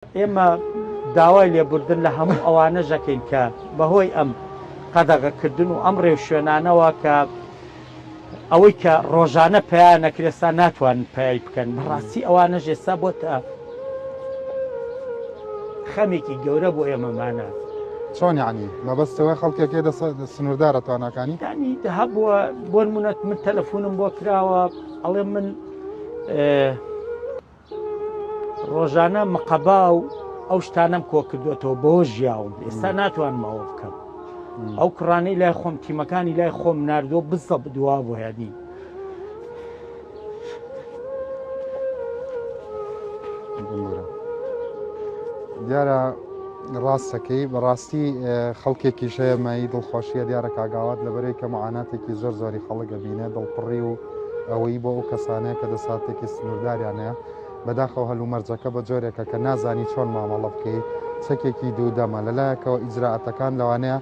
ئێمە داوای لێبوردن لە هەموو ئەوانە ژەکەین کە بەهۆی ئەم قەدەغەکردن و ئەم ڕێو شوێنانەوە کە ئەوەی کە ڕۆژانە پەیان نەکرێستا ناتوانن پەیایی بکەن بەڕاستی ئەوانەش ئێستا بۆتە خەمێکی گەورە بۆ ئێمەمانە. چۆن یعنی مەبەستەوەی خەڵکێکی سنووردارە توانەکانی دانی هەبووە بۆ نمونەت من تەلەفۆنم بۆ کراوە ئەڵێ من ڕۆژانە مقەبا و ئەو شتانەم کۆ کردوێتەوە بۆ ژیاوم ئێستا ناتوانمەوە بکەم ئەو کوڕانەی لای خۆم تیمەکانی لای خۆم ناردووە بزە بدووا بۆ هێنی دیارە ڕاستەکەی بەڕاستی خەڵکێکی شەیەمایی دڵخۆشیە دیارە کاگاوات لەبەرەی کە معاناتێکی زۆر زۆری خەڵک ئەبینێ دڵپڕی و ئەوەی بۆ ئەو کەسانەیە کە دەساتێکی سنوورداریانەیە بەداخەوە هەلومەرجەکە بە جۆرێکە کە نازانی چۆن مامەڵە بکەی چەکێکی دوودەمە لەلایەکەوە ئیجراعەتەکان لەوانەیە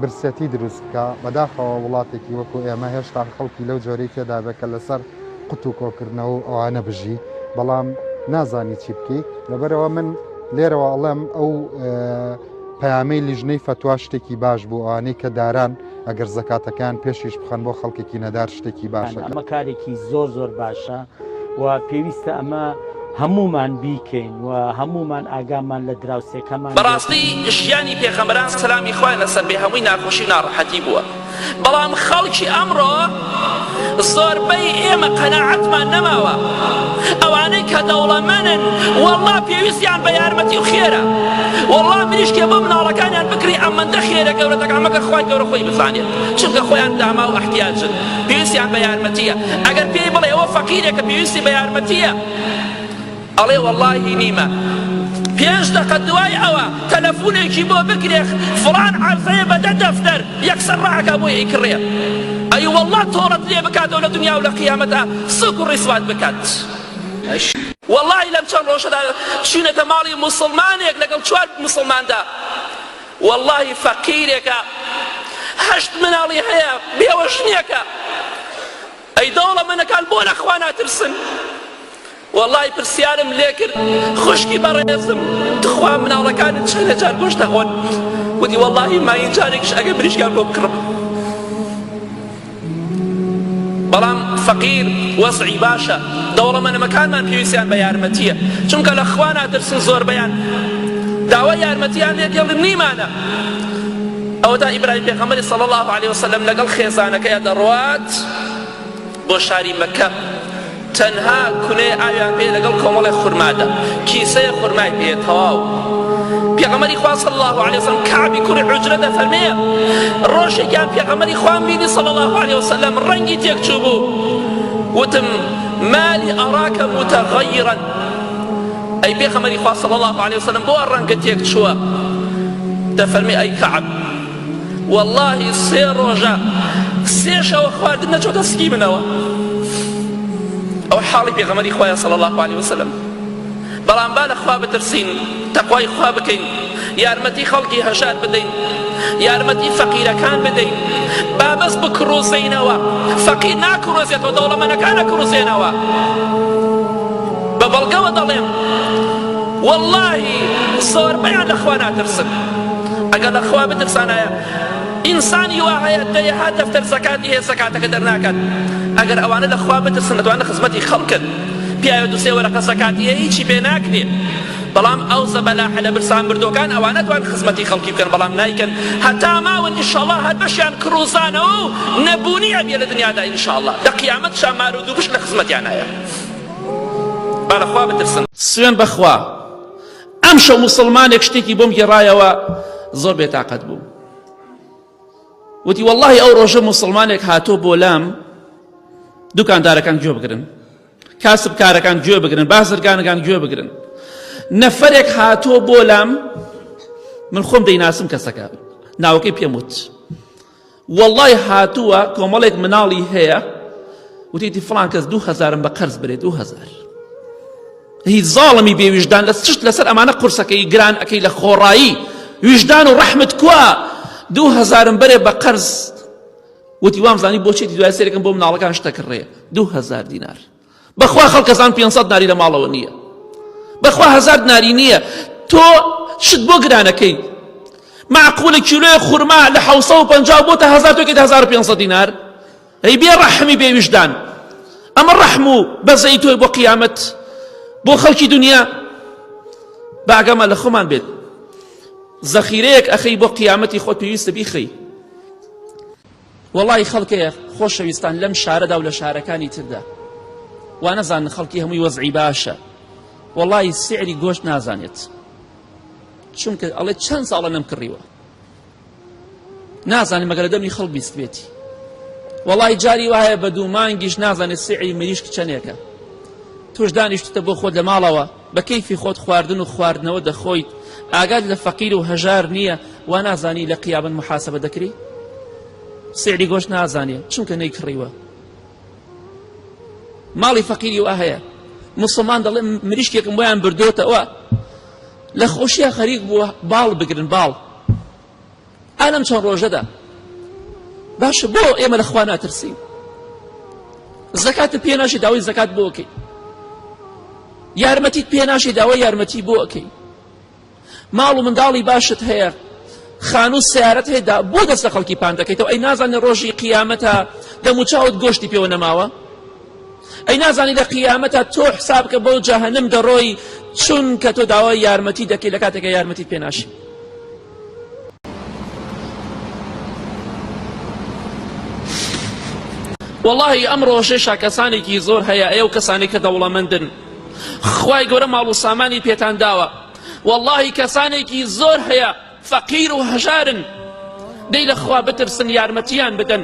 برسەتی دروست بکە بەداخەوە وڵاتێکی وەکو ئێمە هێشتا خەڵکی لەو جۆرەی تێدا بێت کە لەسەر قوت و کۆکردنەوە و ئەوانە بژی بەڵام نازانی چی بکەی لەبەرەوە من لێرەوە ئەڵێم ئەو پەیامەی لیژنەی فتوا شتێکی باش بوو ئەوانەی کە داران ئەگەر زەکاتەکان پێشیش بخەن بۆ خەڵکێکی نەدار شتێکی باشە ئەمە کارێکی زۆر زۆر باشە و پێویستە ئەمە هەمومان بیکەین و هەمومان ئاگامان لە دراوسێکەمان بەڕاستی ژیانی پێغەمبەران سەلامی خوای لەسەر بێ هەمووی ناخۆشی و ناڕەحەتی بووە بەڵام خەڵکی ئەمڕۆ زۆربەی ئێمە قەناعەتمان نەماوە ئەوانەی کە دەوڵەمەندن وەڵڵا پێویستیان بە یارمەتی و خێرە وەڵڵا مریشکێ بۆ مناڵەکانیان بکری ئەمەندە خێرە گەورەتەکان مەگەر خوای گەورە خۆی بزانێت چونکە خۆیان داما و احتیاجن پێویستیان بە یارمەتیە ئەگەر پێی بڵێ ئەوە فەقیرێکە پێویستی بە یارمەتیە ئەڵێ وەڵڵاهی نیمە 5 دقە دوای ئەوە تەلەفۆنێکی بۆ بگرێ فڵان عەرزەیە بەدە دەفتەر یەکسەر ڕاکا بۆ ئەیکڕێ ئەی وەڵڵا تۆڕەت لێ بکاتەوە لە دنیا و لە قیامەتە سوک و ڕیسوات بکات وەڵڵاهی لەم چەند ڕۆژەدا چوونەتە ماڵی موسڵمانێک لەگەڵ 4 موسڵماندا وەڵڵاهی فەقیرێکە 8 مناڵی هەیە بێوەژنیەکە ئەی دەوڵەمەندەکان بۆ نەخوا ناترسن والله پرسیارم لێ کرد خوشکی بەڕێزم دخوا مناڵەکانت چەندە جار گۆشت دەخۆن وتی واللهی ماین جارێکش ئەگە بریشکان بۆ بکڕم بەڵام فەقیر وەزعی باشە دەوڵەمەندەکانمان پێویستیان بە یارمەتیە چونکە لە خوا ناترسن زۆربەیان داوای یارمەتیان لێکێڵن نیمانە ئەوەدا ئیبراهیم پێغەمبەری صلی الله علیه وسلم لەگەڵ خێزانەکەیە دەڕوات بۆ شاری مەکە تەنها کونێ ئاویان پێ لەگەڵ کۆمەڵێک خورمادا کیسەیە خورمای پێ تەواو پێغەمبەری خوا صلی الله علیه وسلم کەعبی کوڕی عوجرە دەفەرمێ ڕۆژێکیان پێغەمبەری خوام بینی صلی الله علیه وسلم ڕەنگی تێکچوو بوو وتم مالی ئەڕاکە متغەیرا ئەی پێغەمبەری خوا صلی الله علیه وسلم بۆ ڕەنگت تێکچووە دەفەرمێ ئەی کەعب واللهی 3 ڕۆژە 3 شەوە خواردن نەچۆتە سکی منەوە ئەو حاڵی پێغەمبەری خوایە صلی الله علیه وسلم بەڵام با لە خوا بترسین تەقوای خوا بکەین یارمەتی خەڵکی هەژار بدەین یارمەتی فەقیرەکان بدەین با بەس بکڕۆزێنەوە فەقیر ناکڕۆزێتەوە دەوڵەمەندەکان نەکڕۆزێنەوە بە بەڵگەوە دەڵێم وەڵڵاهی زۆربەیان لە خوا ناترسن ئەگەر لە خوا بترسانایە ئینسانی وا هەیە دەیەهات دەفتەر زەکاتی هەیە زەکاتەکە دەرناکات ئەگەر ئەوانە لە خوا بترسن دەتوانن خزمەتی خەڵکن پیاوە 2-3 وەرەقە زەکاتیە هیچی پێ ناکرێت بەڵام ئەو زەبەلاحە لە برسان بردوەکان ئەوانە توان خزمەتی خەڵکی بکەن بەڵام نایکەن هەتا ماون ئینشاءڵڵا هەر بەشیان کڕوزانەوە و نەبوونی ئەبێ لە دنیادا ئینشاءڵڵا لە قیامەت شامار و دووبش لە خزمەتیان هەیە با لە خوا بترسن سوێن بەخوا ئەم شەو موسڵمانێک شتێکی بۆم گێڕایەوە زۆر بێتاقەت بوو وتی واللهی ئەو ڕۆژە موسڵمانێک هاتۆ بۆ لام دوکاندارەکان گوێ بگرن کاسبکارەکان گوێ بگرن بازرگانەکان گوێ بگرن نەفەرێک هاتۆ بۆ لام من خۆم دەیناسم کەسەکە ناوەکەی پێم وت واللهی هاتووە کۆمەڵێک مناڵی هەیە وتیتی فڵان کەس 2000 بە قەرز برێ 2000 هیچ زاڵمی بێ ویژدان لە چشت لەسەر ئەمانە قورسەکەی گران ئەەکەی لە خۆڕایی ویژدان و ڕەحمت کووە 2000 بەرێ بە قەرز وتی وامزانی بۆ چێتی دوای سێرەکەم بۆ مناڵەکان شتەکڕێ 2000 دینار بەخوا خەڵک کەسان 500 ناری لە ماڵەوە نییە بەخوا 1000 دیناری نییە تۆ شت بۆ گرانەکەی معقولە کیلۆی خورما لە 750 بۆ تا 1000 تۆکەیت 1500 دینار ئەی بێ ڕەحمی بێویژدان ئەمە ڕەحم و بەزەی تۆی بۆ قیامەت بۆ خەڵکی دنیا باگەمە لە خۆمان بێت زەخیرەیەک ئەخەی بۆ قیامەتی خۆت پێویستە بیخەی وەڵی خەڵکەیە خۆشەویستان لەم شارەدا و لە شارەکانی تردا وا نەزانن خەڵکی هەمووی وەزعی باشە وەڵی سعری گۆشت نازانێت چونکە ئەڵێ چەند ساڵە نەم کڕیوە نازانێت مەگەر لە دەمی خەڵک بیست بێتی وەڵی جاری وایە بە دوو مانگیش نازانێت سعری مریشک چەندێکە توش دانیشتتە بۆ خۆت لە ماڵەوە بە کەیفی خۆت خواردن و خواردنەوە دەخۆیت ئاگات لە فەقیر و هەژار نییە وا نازانی لە قیامەت محاسبە دەکری سعری گۆشت نازانێ چونکە نەیکڕیوە ماڵی فەقیری وا هەیە مسلمان دەڵێ مریشکێکم بۆیان بردوتەوە لە خۆشیە خەریک بووە باڵ بگرن باڵ ئالەم چەند ڕۆژەدا باشە بۆ ئێمە لە خوا ناترسین زەکاتت پێ ناشی داوای زەکات بۆ ئەکەی یارمەتیت پێ ناشی داوای یارمەتی بۆ ئەکەی ماڵ و منداڵی باشت هەیە خانوو سیارەت هەیە بۆ دەستە خەڵکی پان دەکەیتەوە ئەی نازانێ ڕۆژی قیامەتە دەموچاوت گۆشتی پێوە نەماوە ئەی نازانی لە قیامەتە تۆ حساب کە بۆ جەهەنەم دەڕۆی چونکە تۆ داوای یارمەتی دەکەی لە کاتێکە یارمەتیت پێ ناشی والله ئەم ڕۆژێشا کەسانێکی زۆر هەیە ئەو کەسانی کە دەوڵەمەندن خوای گەورە ماڵ و سامانی پێتان داوە والله کەسانێکی زۆر هەیە فەقیر و هەژارن دەی لە خوا بترسن یارمەتیان بدەن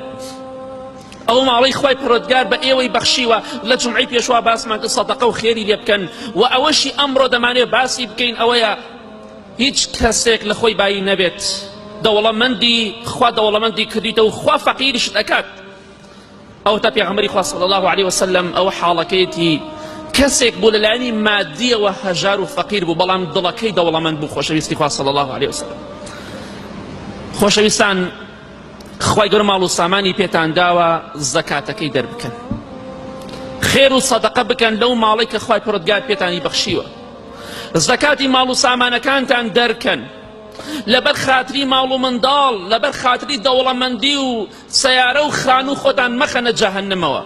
ئەو ماڵەی خوای پەروەردگار بە ئێوەی بەخشیوە لە جومعەی پێشوا باسمان کرد سەدەقە و خێری لێ بکەن و ئەوەشی ئەمڕۆ دەمانێت باسی بکەین ئەوەیە هیچ کەسێک لە خۆی بایی نەبێت دەوڵەمەندی خوا دەوڵەمەندی کردیتە و خوا فەقیریشت ئەکات ئەو تا پێغەمبەری خوا صلی الله عليه وسلم ئەو حاڵەکەیەتی کەسێک بوو لەلایەنی مادیەوە هەژار و فەقیر بوو بەڵام دڵەکەی دەوڵەمەند بوو خۆشەویستی خوا صلی الله عليه وسلم خۆشەویستان خوای گەورە ماڵ و سامانی پێتان داوە زەکاتەکەی دەربکەن خێر و سەدەقە بکەن لەو ماڵەی کە خوای پەروەردگار پێتانی بەخشیوە زەکاتی ماڵ و سامانەکانتان دەرکەن لەبەر خاتری ماڵ و منداڵ لەبەر خاتری دەوڵەمەندی و سەیارە و خانوو خۆتان مەخەنە جەهەنەمەوە